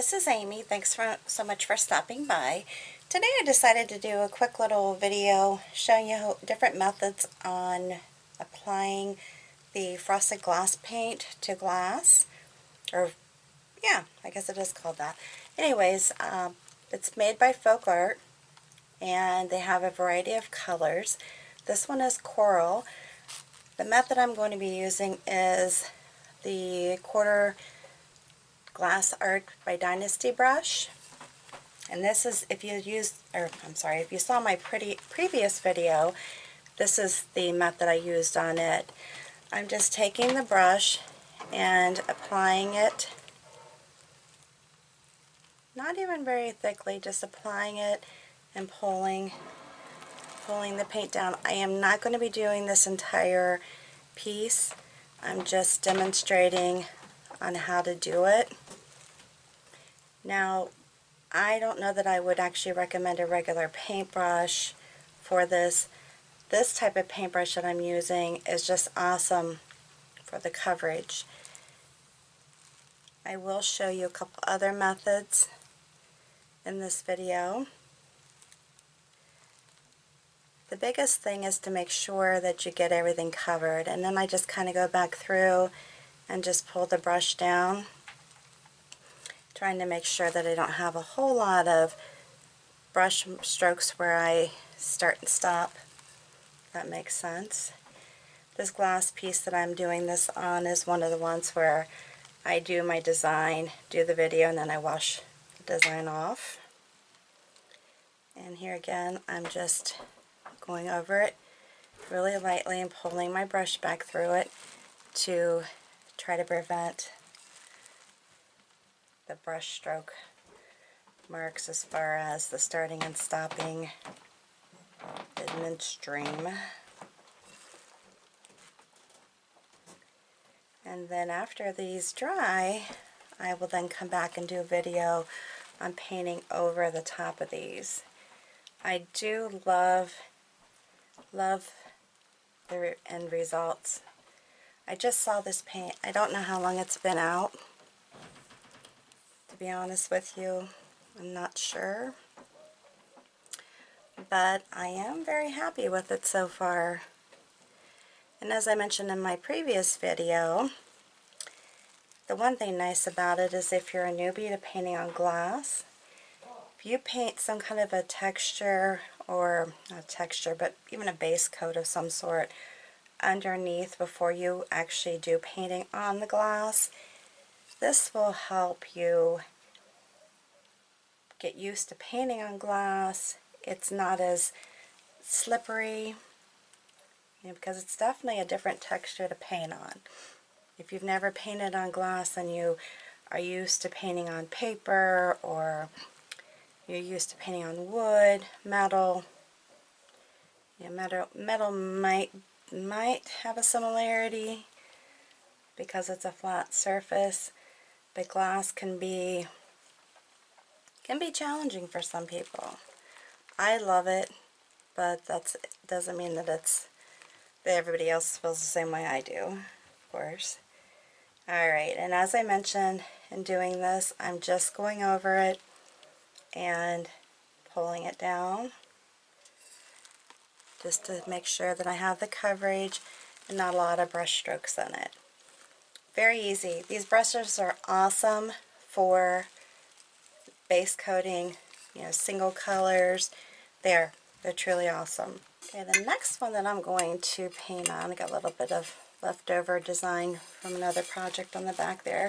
this is Amy. Thanks so much for stopping by. Today I decided to do a quick little video showing you different methods on applying the frosted glass paint to glass. Or, yeah, I guess it is called that. Anyways, it's made by FolkArt, and they have a variety of colors. This one is coral. The method I'm going to be using is the quarter glass art by Dynasty brush, and this is, if you saw my previous video, this is the method I used on it. I'm just taking the brush and applying it, not even very thickly, just applying it and pulling the paint down. I am not going to be doing this entire piece. I'm just demonstrating on how to do it. Now, I don't know that I would actually recommend a regular paintbrush for this. This type of paintbrush that I'm using is just awesome for the coverage. I will show you a couple other methods in this video. The biggest thing is to make sure that you get everything covered, and then I just kind of go back through and just pull the brush down, trying to make sure that I don't have a whole lot of brush strokes where I start and stop. If that makes sense. This glass piece that I'm doing this on is one of the ones where I do my design, do the video, and then I wash the design off. And here again, I'm just going over it really lightly and pulling my brush back through it to try to prevent the brush stroke marks as far as the starting and stopping in midstream. And then after these dry, I will then come back and do a video on painting over the top of these. I do love the end results. I just saw this paint. I don't know how long it's been out, to be honest with you. I'm not sure, but I am very happy with it so far. And as I mentioned in my previous video, the one thing nice about it is if you're a newbie to painting on glass, if you paint some kind of a texture, or not texture, but even a base coat of some sort underneath before you actually do painting on the glass, this will help you get used to painting on glass. It's not as slippery, because it's definitely a different texture to paint on. If you've never painted on glass and you are used to painting on paper, or you're used to painting on wood, metal, metal might have a similarity because it's a flat surface, but glass can be challenging for some people. I love it, but that doesn't mean that everybody else feels the same way I do, of course. Alright, and as I mentioned in doing this, I'm just going over it and pulling it down just to make sure that I have the coverage and not a lot of brush strokes in it. Very easy. These brushes are awesome for base coating, single colors. They're truly awesome. Okay, the next one that I'm going to paint on, I got a little bit of leftover design from another project on the back there.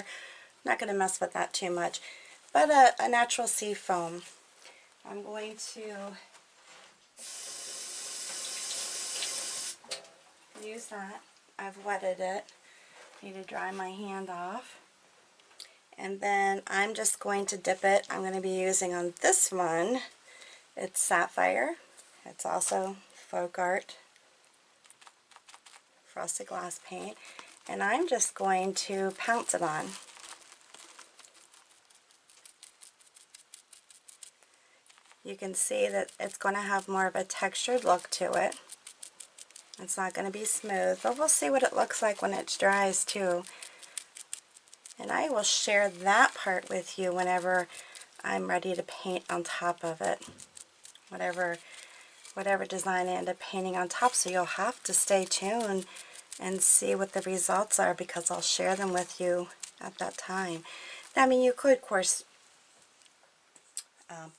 I'm not going to mess with that too much, but a natural sea foam. I'm going to use that. I've wetted it. I need to dry my hand off. And then I'm just going to dip it. I'm going to be using on this one, it's Sapphire. It's also FolkArt frosted glass paint. And I'm just going to pounce it on. You can see that it's going to have more of a textured look to it. It's not going to be smooth, but we'll see what it looks like when it dries too. And I will share that part with you whenever I'm ready to paint on top of it. Whatever design I end up painting on top, so you'll have to stay tuned and see what the results are, because I'll share them with you at that time. Now, I mean, you could, of course,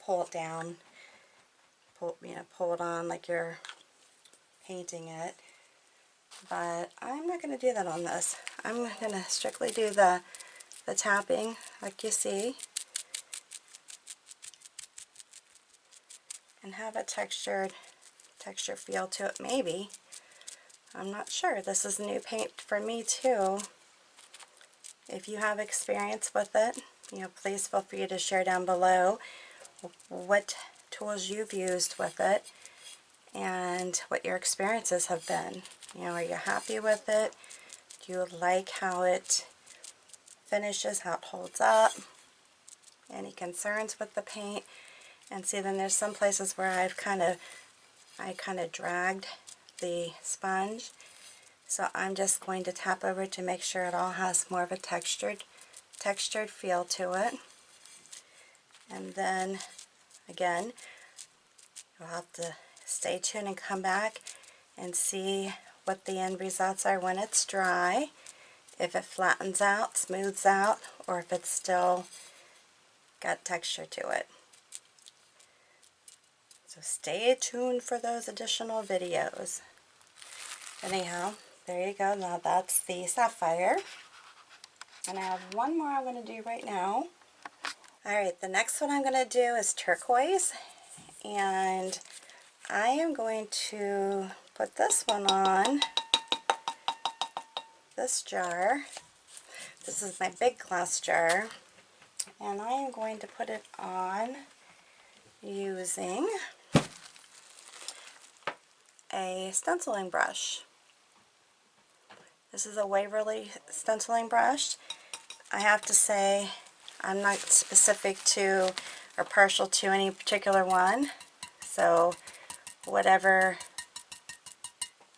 pull it down, pull it on like you're painting it, but I'm not going to do that on this. I'm going to strictly do the tapping like you see, and have a texture feel to it, maybe. I'm not sure. This is new paint for me too. If you have experience with it, please feel free to share down below what tools you've used with it and what your experiences have been. Are you happy with it? Do you like how it finishes, how it holds up? Any concerns with the paint? And see, then there's some places where I kind of dragged the sponge, so I'm just going to tap over to make sure it all has more of a textured feel to it. And then again, you'll have to stay tuned and come back and see what the end results are when it's dry, if it flattens out, smooths out, or if it's still got texture to it. So stay tuned for those additional videos. Anyhow, there you go. Now that's the Sapphire. And I have one more I'm going to do right now. Alright, the next one I'm going to do is Turquoise. And I am going to put this one on this jar. This is my big glass jar. And I am going to put it on using a stenciling brush. This is a Waverly stenciling brush. I have to say, I'm not specific to or partial to any particular one, so whatever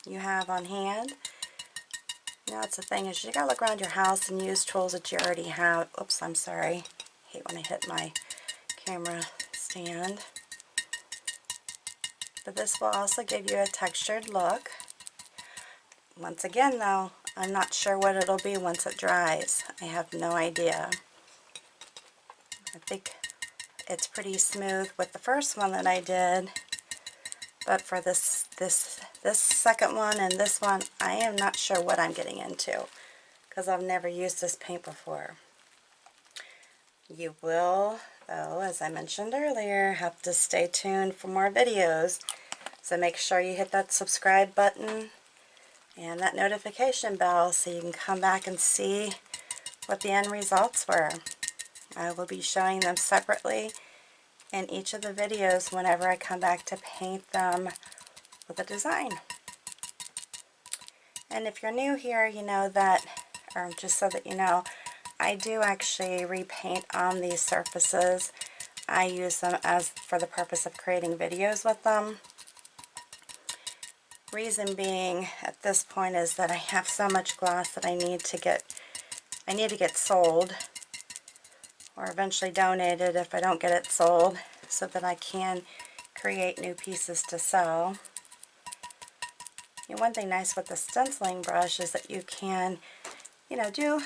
you have on hand. That's the thing, is you gotta look around your house and use tools that you already have. Oops, I'm sorry. I hate when I hit my camera stand. But this will also give you a textured look. Once again though, I'm not sure what it'll be once it dries. I have no idea. I think it's pretty smooth with the first one that I did, but for this second one and this one, I am not sure what I'm getting into, because I've never used this paint before. You will, though, as I mentioned earlier, have to stay tuned for more videos, so make sure you hit that subscribe button and that notification bell so you can come back and see what the end results were. I will be showing them separately in each of the videos whenever I come back to paint them with a design. And if you're new here, you know that, or just so that you know, I do actually repaint on these surfaces. I use them as for the purpose of creating videos with them. Reason being at this point is that I have so much glass that I need to get sold, or eventually donated if I don't get it sold, so that I can create new pieces to sell. And one thing nice with the stenciling brush is that you can, do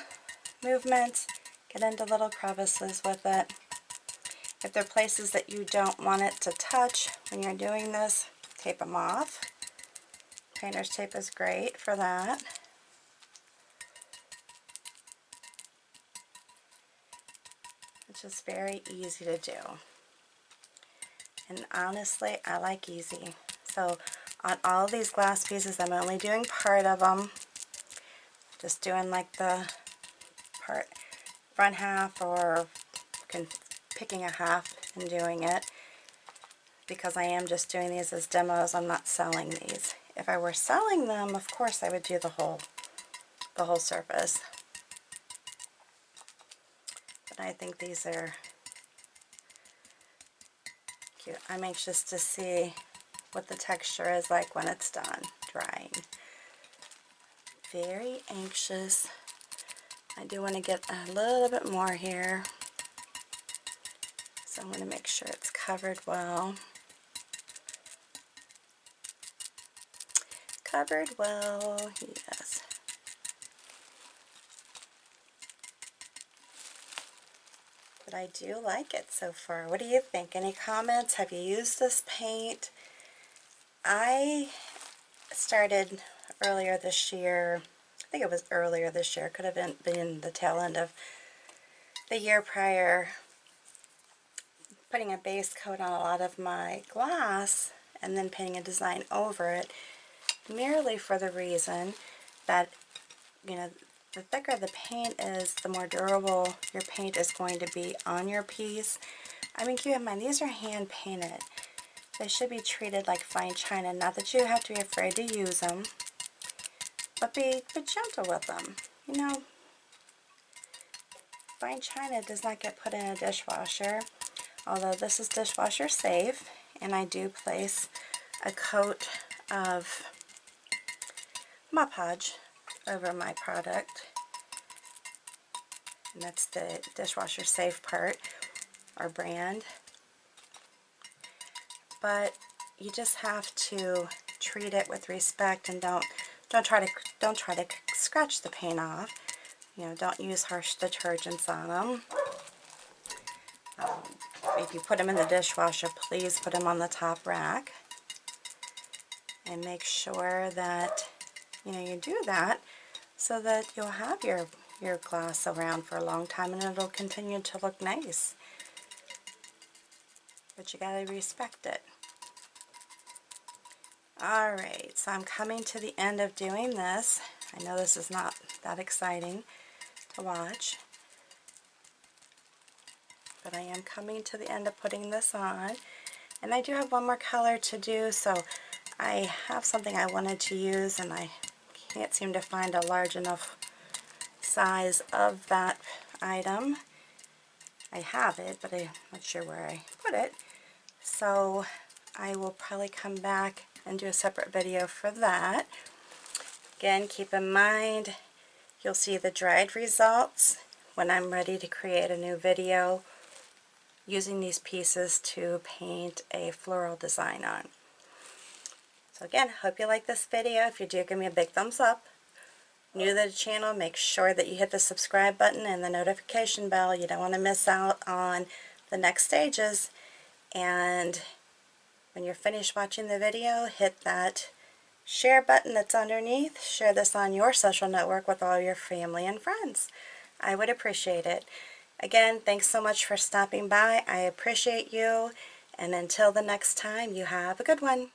movements, get into little crevices with it. If there are places that you don't want it to touch when you're doing this, tape them off. Painter's tape is great for that. It's just very easy to do. And honestly, I like easy. So on all these glass pieces, I'm only doing part of them. Just doing like the front half, or picking a half and doing it, because I am just doing these as demos. I'm not selling these. If I were selling them, of course I would do the whole surface. But I think these are cute. I'm anxious to see what the texture is like when it's done drying. Very anxious I do want to get a little bit more here, so I'm going to make sure it's covered well. Covered well, yes. But I do like it so far. What do you think? Any comments? Have you used this paint? I started earlier this year. I think it was earlier this year. Could have been the tail end of the year prior, putting a base coat on a lot of my glass and then painting a design over it, merely for the reason that, you know, the thicker the paint is, the more durable your paint is going to be on your piece. I mean, keep in mind, these are hand painted. They should be treated like fine china. Not that you have to be afraid to use them, but be gentle with them. You know, fine china does not get put in a dishwasher, although this is dishwasher safe, and I do place a coat of Mod Podge over my product, and that's the dishwasher safe part or brand. But you just have to treat it with respect, and don't try to scratch the paint off. You know, don't use harsh detergents on them. If you put them in the dishwasher, please put them on the top rack, and make sure that, you know, you do that so that you'll have your glass around for a long time and it'll continue to look nice. But you gotta respect it. Alright, so I'm coming to the end of doing this. I know this is not that exciting to watch, but I am coming to the end of putting this on. And I do have one more color to do, so I have something I wanted to use and I can't seem to find a large enough size of that item. I have it, but I'm not sure where I put it. So I will probably come back and do a separate video for that. Again, keep in mind, you'll see the dried results when I'm ready to create a new video using these pieces to paint a floral design on. So again, hope you like this video. If you do, give me a big thumbs up. New to the channel, make sure that you hit the subscribe button and the notification bell. You don't want to miss out on the next stages. And when you're finished watching the video, hit that share button that's underneath. Share this on your social network with all your family and friends. I would appreciate it. Again, thanks so much for stopping by. I appreciate you. And until the next time, you have a good one.